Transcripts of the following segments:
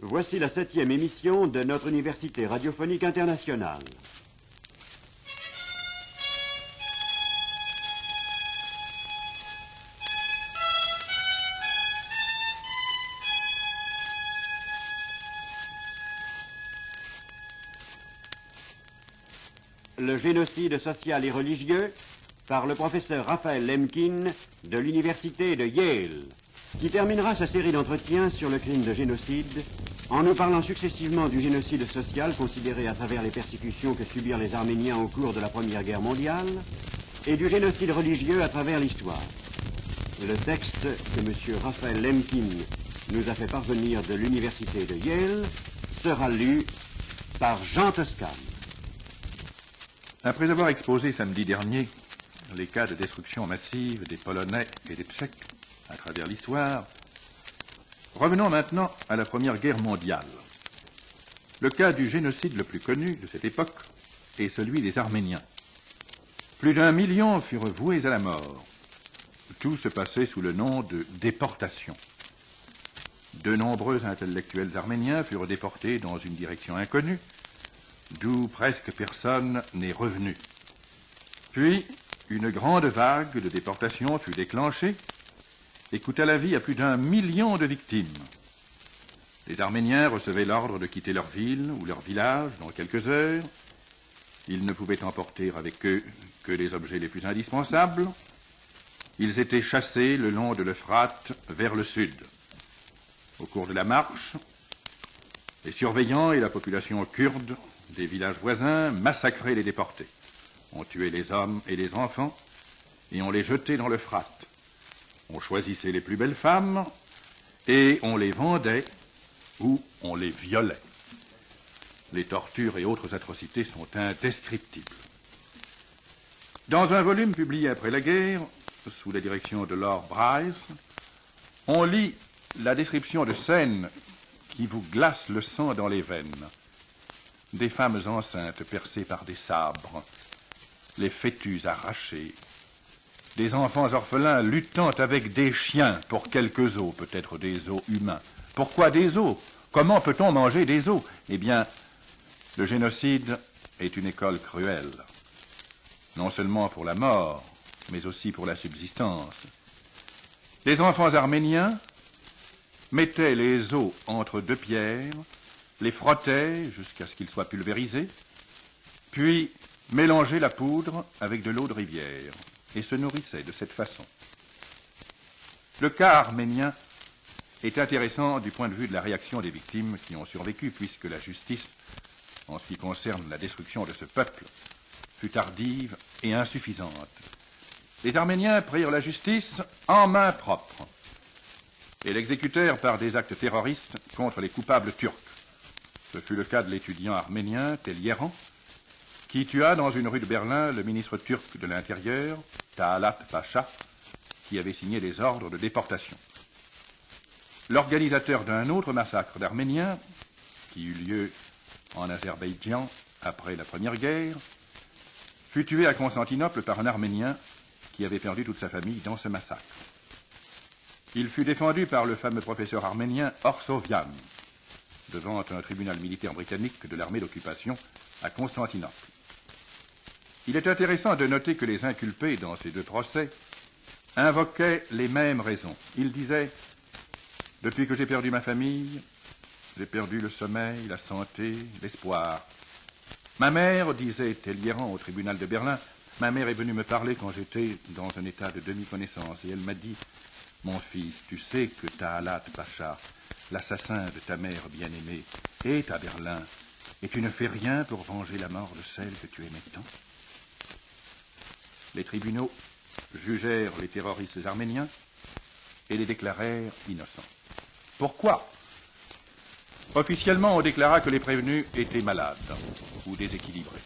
Voici la 7e émission de notre Université radiophonique internationale. Le génocide social et religieux par le professeur Raphaël Lemkin de l'Université de Yale, qui terminera sa série d'entretiens sur le crime de génocide en nous parlant successivement du génocide social considéré à travers les persécutions que subirent les Arméniens au cours de la Première Guerre mondiale et du génocide religieux à travers l'histoire. Le texte que M. Raphaël Lemkin nous a fait parvenir de l'Université de Yale sera lu par Jean Toscane. Après avoir exposé samedi dernier les cas de destruction massive des Polonais et des Tchèques à travers l'histoire, revenons maintenant à la Première Guerre mondiale. Le cas du génocide le plus connu de cette époque est celui des Arméniens. Plus d'1 million furent voués à la mort. Tout se passait sous le nom de déportation. De nombreux intellectuels arméniens furent déportés dans une direction inconnue, d'où presque personne n'est revenu. Puis, une grande vague de déportation fut déclenchée et coûta la vie à plus d'1 million de victimes. Les Arméniens recevaient l'ordre de quitter leur ville ou leur village dans quelques heures. Ils ne pouvaient emporter avec eux que les objets les plus indispensables. Ils étaient chassés le long de l'Euphrate vers le sud. Au cours de la marche, les surveillants et la population kurde des villages voisins massacraient les déportés. On tuait les hommes et les enfants et on les jetait dans l'Euphrate. On choisissait les plus belles femmes et on les vendait ou on les violait. Les tortures et autres atrocités sont indescriptibles. Dans un volume publié après la guerre, sous la direction de Lord Bryce, on lit la description de scènes qui vous glacent le sang dans les veines. Des femmes enceintes percées par des sabres, les fœtus arrachés, des enfants orphelins luttant avec des chiens pour quelques os, peut-être des os humains. Pourquoi des os? Comment peut-on manger des os? Eh bien, le génocide est une école cruelle, non seulement pour la mort, mais aussi pour la subsistance. Les enfants arméniens mettaient les os entre deux pierres, les frottaient jusqu'à ce qu'ils soient pulvérisés, puis mélangeaient la poudre avec de l'eau de rivière et se nourrissaient de cette façon. Le cas arménien est intéressant du point de vue de la réaction des victimes qui ont survécu, puisque la justice, en ce qui concerne la destruction de ce peuple, fut tardive et insuffisante. Les Arméniens prirent la justice en main propre et l'exécutèrent par des actes terroristes contre les coupables turcs. Ce fut le cas de l'étudiant arménien Telieran, qui tua dans une rue de Berlin le ministre turc de l'Intérieur, Taalat Pacha, qui avait signé les ordres de déportation. L'organisateur d'un autre massacre d'Arméniens, qui eut lieu en Azerbaïdjan après la Première Guerre, fut tué à Constantinople par un Arménien qui avait perdu toute sa famille dans ce massacre. Il fut défendu par le fameux professeur arménien Orsovian, devant un tribunal militaire britannique de l'armée d'occupation à Constantinople. Il est intéressant de noter que les inculpés dans ces deux procès invoquaient les mêmes raisons. Ils disaient « Depuis que j'ai perdu ma famille, j'ai perdu le sommeil, la santé, l'espoir. Ma mère, disait Telieran au tribunal de Berlin, ma mère est venue me parler quand j'étais dans un état de demi-connaissance et elle m'a dit « Mon fils, tu sais que Taalat Pacha, l'assassin de ta mère bien-aimée, est à Berlin, et tu ne fais rien pour venger la mort de celle que tu aimais tant. » Les tribunaux jugèrent les terroristes arméniens et les déclarèrent innocents. Pourquoi? Officiellement, on déclara que les prévenus étaient malades ou déséquilibrés.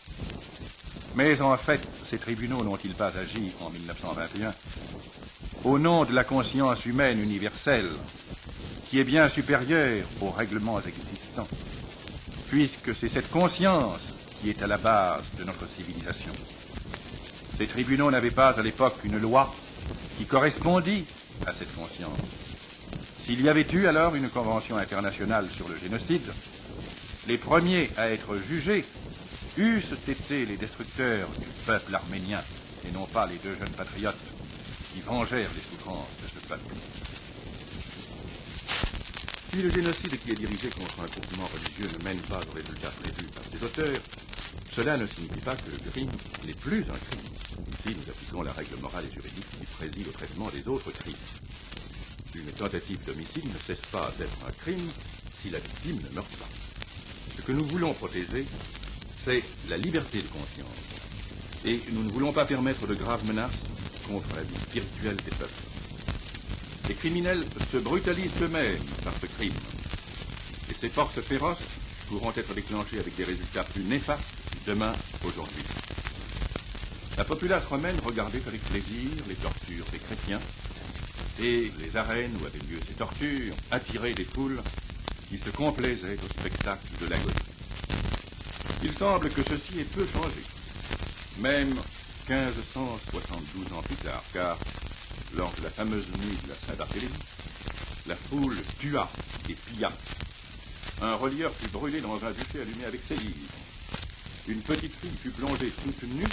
Mais en fait, ces tribunaux n'ont-ils pas agi en 1921 au nom de la conscience humaine universelle qui est bien supérieure aux règlements existants, puisque c'est cette conscience qui est à la base de notre civilisation. Ces tribunaux n'avaient pas à l'époque une loi qui correspondit à cette conscience. S'il y avait eu alors une convention internationale sur le génocide, les premiers à être jugés eussent été les destructeurs du peuple arménien et non pas les deux jeunes patriotes qui vengèrent les souffrances de ce peuple. Si le génocide qui est dirigé contre un groupement religieux ne mène pas au résultat prévu par ses auteurs, cela ne signifie pas que le crime n'est plus un crime. Ici, nous appliquons la règle morale et juridique qui préside au traitement des autres crimes. Une tentative d'homicide ne cesse pas d'être un crime si la victime ne meurt pas. Ce que nous voulons protéger, c'est la liberté de conscience. Et nous ne voulons pas permettre de graves menaces contre la vie spirituelle des peuples. Les criminels se brutalisent eux-mêmes par ce crime. Et ces forces féroces pourront être déclenchées avec des résultats plus néfastes demain qu'aujourd'hui. La populace romaine regardait avec plaisir les tortures des chrétiens et les arènes où avaient lieu ces tortures attiraient des foules qui se complaisaient au spectacle de l'agonie. Il semble que ceci ait peu changé, même 1572 ans plus tard, car lors de la fameuse nuit de la Saint-Barthélemy, la foule tua et pilla. Un relieur fut brûlé dans un bûcher allumé avec ses livres. Une petite fille fut plongée toute nue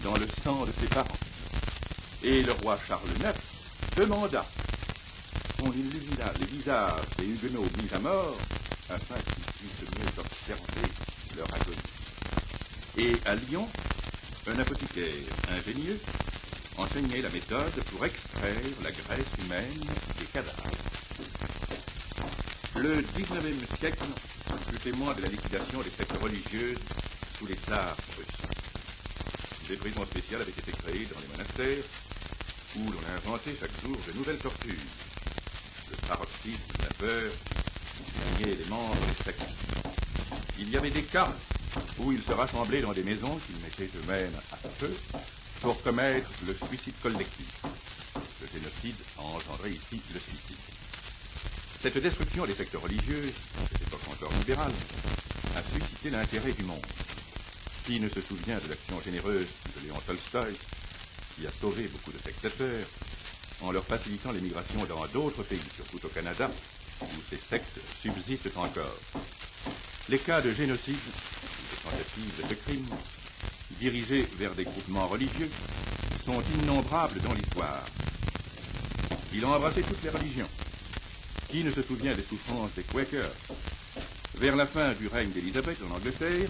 dans le sang de ses parents. Et le roi Charles IX demanda qu'on illumina les visages des huguenots mis à mort afin qu'ils puissent mieux observer leur agonie. Et à Lyon, un apothicaire ingénieux enseignait la méthode pour extraire la graisse humaine des cadavres. Le XIXe siècle fut témoin de la liquidation des sectes religieuses sous les tsars russes. Des prisons spéciales avaient été créées dans les monastères où l'on a inventé chaque jour de nouvelles tortures. Le paroxysme de la peur signait les membres des sectes. Il y avait des cas où ils se rassemblaient dans des maisons qu'ils mettaient eux-mêmes à feu pour commettre le suicide collectif. Le génocide a engendré ici le suicide. Cette destruction des sectes religieuses, à cette époque encore libérale, a suscité l'intérêt du monde. Qui ne se souvient de l'action généreuse de Léon Tolstoï, qui a sauvé beaucoup de sectateurs, en leur facilitant l'émigration dans d'autres pays, surtout au Canada, où ces sectes subsistent encore. Les cas de génocide, ou de tentatives de crime, dirigés vers des groupements religieux, sont innombrables dans l'histoire. Il a embrassé toutes les religions. Qui ne se souvient des souffrances des Quakers? Vers la fin du règne d'Élisabeth en Angleterre,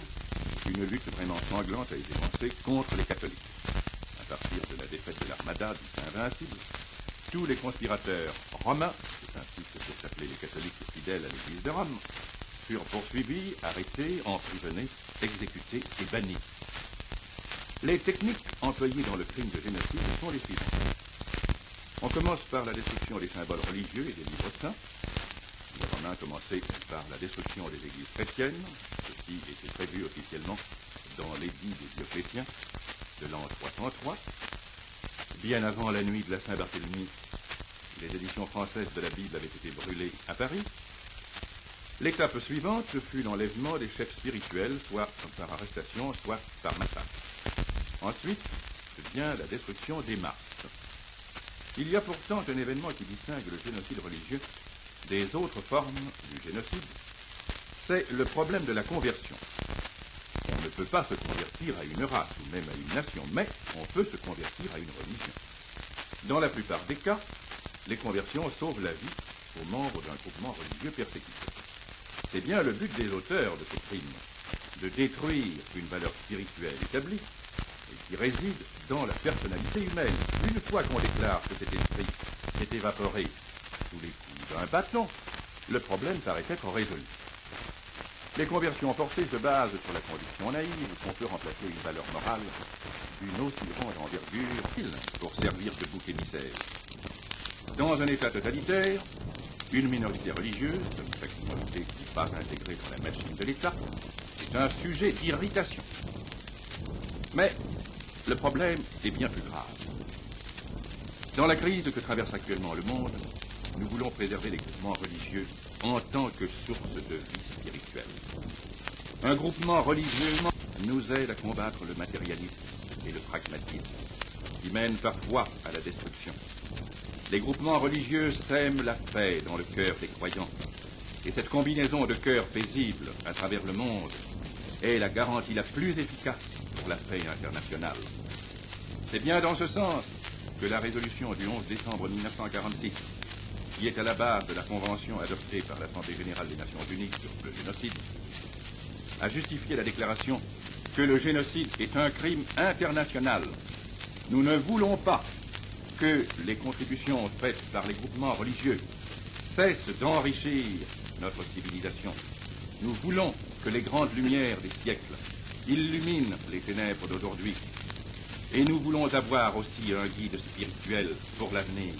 une lutte vraiment sanglante a été lancée contre les catholiques. À partir de la défaite de l'Armada du Saint-Invincible, tous les conspirateurs romains, c'est ainsi que se s'appelaient les catholiques fidèles à l'église de Rome, furent poursuivis, arrêtés, emprisonnés, exécutés et bannis. Les techniques employées dans le crime de génocide sont les suivantes. On commence par la destruction des symboles religieux et des livres saints. Les Romains commençaient par la destruction des églises chrétiennes. Ceci était prévu officiellement dans l'édit des Dioclétiens de l'an 303. Bien avant la nuit de la Saint-Barthélemy, les éditions françaises de la Bible avaient été brûlées à Paris. L'étape suivante fut l'enlèvement des chefs spirituels, soit par arrestation, soit par massacre. Ensuite vient la destruction des masses. Il y a pourtant un événement qui distingue le génocide religieux des autres formes du génocide, c'est le problème de la conversion. On ne peut pas se convertir à une race ou même à une nation, mais on peut se convertir à une religion. Dans la plupart des cas, les conversions sauvent la vie aux membres d'un groupement religieux persécuté. C'est bien le but des auteurs de ce crime, de détruire une valeur spirituelle établie et qui réside dans la personnalité humaine. Une fois qu'on déclare que cet esprit s'est évaporé sous les coups d'un bâton, le problème paraît être résolu. Les conversions forcées se basent sur la conviction naïve qu'on peut remplacer une valeur morale d'une aussi grande envergure pour servir de bouc émissaire. Dans un État totalitaire, une minorité religieuse, comme chaque minorité qui n'est pas intégrée dans la machine de l'État, est un sujet d'irritation. Mais le problème est bien plus grave. Dans la crise que traverse actuellement le monde, nous voulons préserver les groupements religieux en tant que source de vie spirituelle. Un groupement religieux nous aide à combattre le matérialisme et le pragmatisme, qui mènent parfois à la destruction. les groupements religieux sèment la paix dans le cœur des croyants. Et cette combinaison de cœurs paisibles à travers le monde est la garantie la plus efficace pour la paix internationale. C'est bien dans ce sens que la résolution du 11 décembre 1946, qui est à la base de la convention adoptée par l'Assemblée générale des Nations unies sur le génocide, a justifié la déclaration que le génocide est un crime international. Nous ne voulons pas que les contributions faites par les groupements religieux cessent d'enrichir notre civilisation. Nous voulons que les grandes lumières des siècles illuminent les ténèbres d'aujourd'hui. Et nous voulons avoir aussi un guide spirituel pour l'avenir.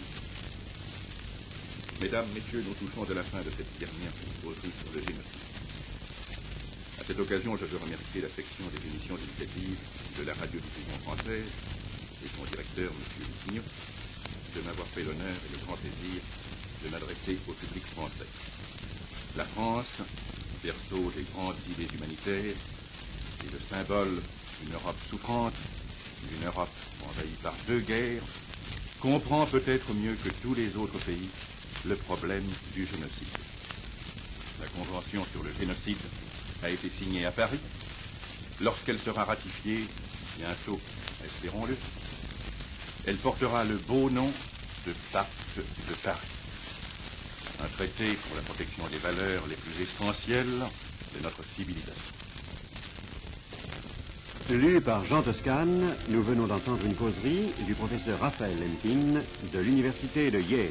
Mesdames, Messieurs, nous touchons à la fin de cette dernière exposée sur le génocide. À cette occasion, je veux remercier la section des émissions éducatives de la radiodiffusion française et son directeur, M. Lucignot, de m'avoir fait l'honneur et le grand plaisir de m'adresser au public français. La France, berceau des grandes idées humanitaires, est le symbole d'une Europe souffrante, d'une Europe envahie par 2 guerres, comprend peut-être mieux que tous les autres pays le problème du génocide. La Convention sur le génocide a été signée à Paris. Lorsqu'elle sera ratifiée, bientôt, espérons-le, elle portera le beau nom de Pacte de Paris. Un traité pour la protection des valeurs les plus essentielles de notre civilisation. Lu par Jean Toscane, nous venons d'entendre une causerie du professeur Raphaël Lemkin de l'université de Yale.